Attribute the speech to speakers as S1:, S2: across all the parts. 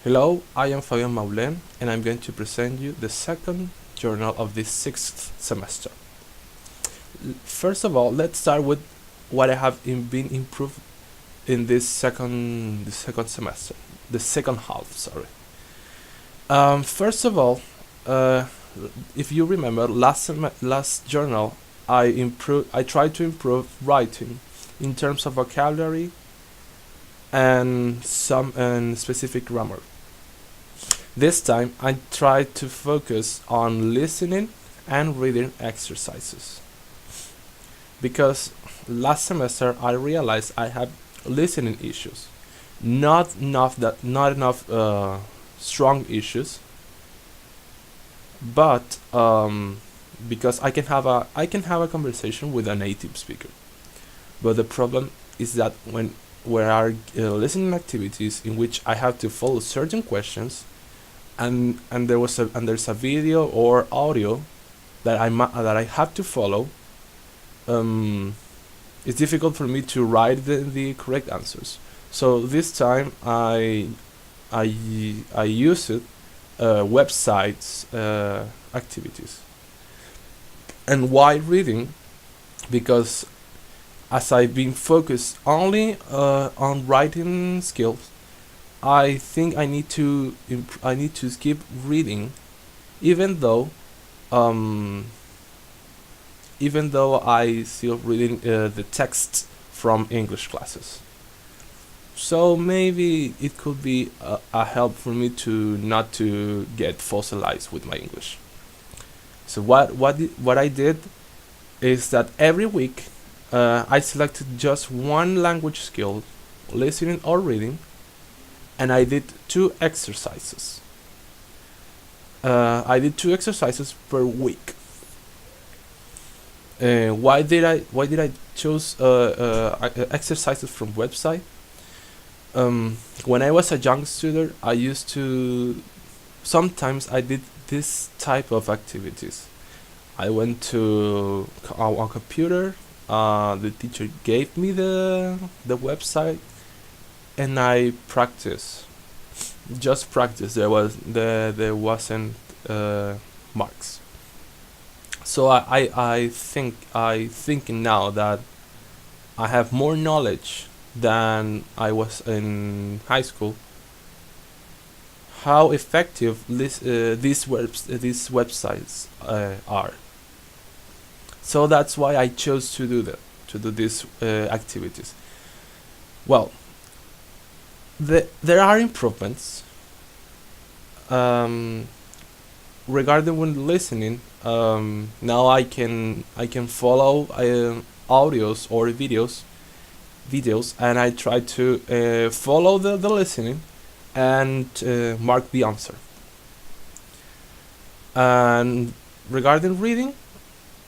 S1: Hello, I am Fabian Maulen, and I'm going to present you the second journal of this sixth semester. First of all, let's start with what I have been improved in the second semester, the second half. Sorry. First of all, uh, if you remember last journal, I tried to improve writing in terms of vocabulary and some and specific grammar. This time I tried to focus on listening and reading exercises because last semester I realized I had listening issues, not enough strong issues, but because I can have a conversation with a native speaker. But the problem is that when there are listening activities in which I have to follow certain questions, and there's a video or audio that I have to follow. Um, it's difficult for me to write the correct answers. So this time I use it websites activities. And why reading? Because as I've been focused only on writing skills, I think I need to skip reading, even though um, even though I still reading the text from English classes. So maybe it could be a help for me to not to get fossilized with my English. So what I did is that every week I selected just one language skill, listening or reading, and I did two exercises. I did two exercises per week. Why did I choose exercises from website? When I was a young student, I used to sometimes I did this type of activities. I went to a computer. The teacher gave me the website, and I practice. Just practice. There wasn't marks. So I think now that I have more knowledge than I was in high school. How effective these websites are. So that's why I chose to do these activities. Well, there are improvements um, regarding when listening. Now I can follow audios or videos, and I try to follow the listening and mark the answer. And regarding reading,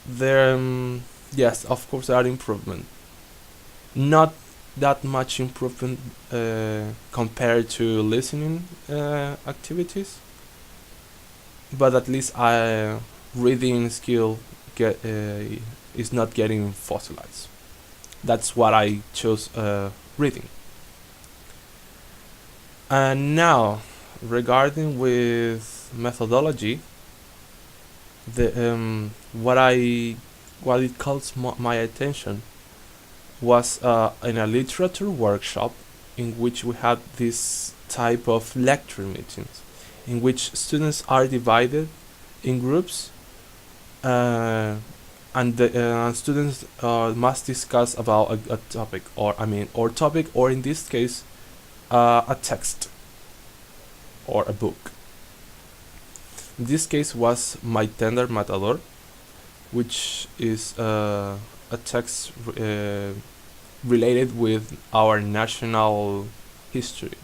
S1: there yes, of course, there are improvement. Not that much improvement compared to listening activities, but at least I reading skill get is not getting fossilized. That's what I chose reading. And now, regarding with methodology, the what it calls my attention was in a literature workshop in which we had this type of lecture meetings in which students are divided in groups, uh, and the students must discuss about a topic, or in this case a text or a book. In this case was My Tender Matador, which is a text related with our national history,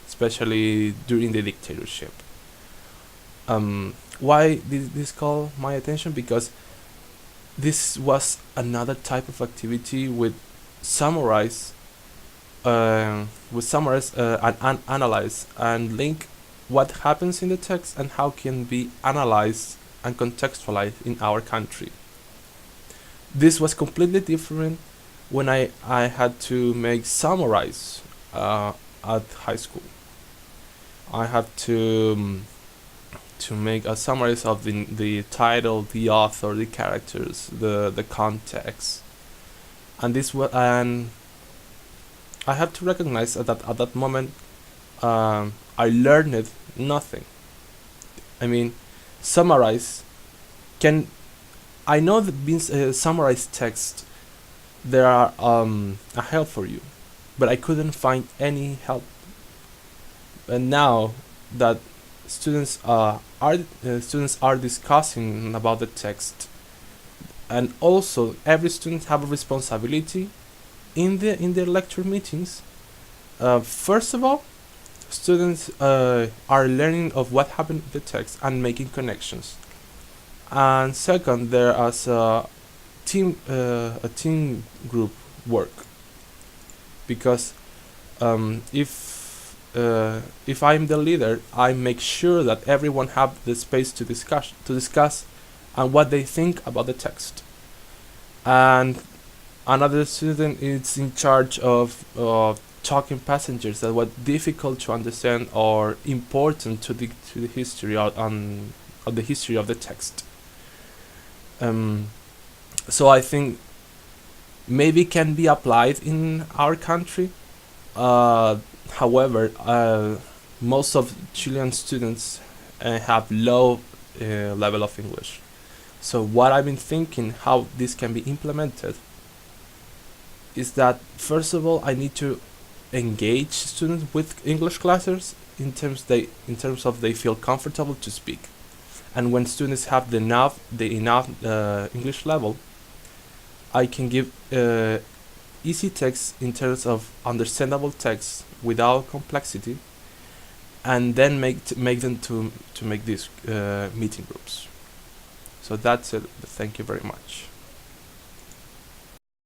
S1: especially during the dictatorship. Why did this call my attention? Because this was another type of activity summarize, summarize and analyze and link what happens in the text and how can be analyzed and contextualized in our country. This was completely different when I had to make summarize at high school. I have to make a summary of the title, the author, the characters, the context, and and I have to recognize that at that moment I learned nothing. I mean, summarize can I know that being summarized text there are a help for you, but I couldn't find any help. And now that students are discussing about the text, and also every student have a responsibility in their lecture meetings. First of all, students are learning of what happened in the text and making connections. And second, there is a team group work, because if I'm the leader, I make sure that everyone have the space to discuss and what they think about the text. And another student is in charge of talking passengers that were difficult to understand or important to the history of the history of the text. So I think maybe can be applied in our country. However, most of Chilean students have low level of English. So what I've been thinking how this can be implemented is that first of all I need to engage students with English classes in terms of they feel comfortable to speak, and when students have the enough English level, I can give easy text in terms of understandable text without complexity, and then make them to make these meeting groups. So that's it. Thank you very much.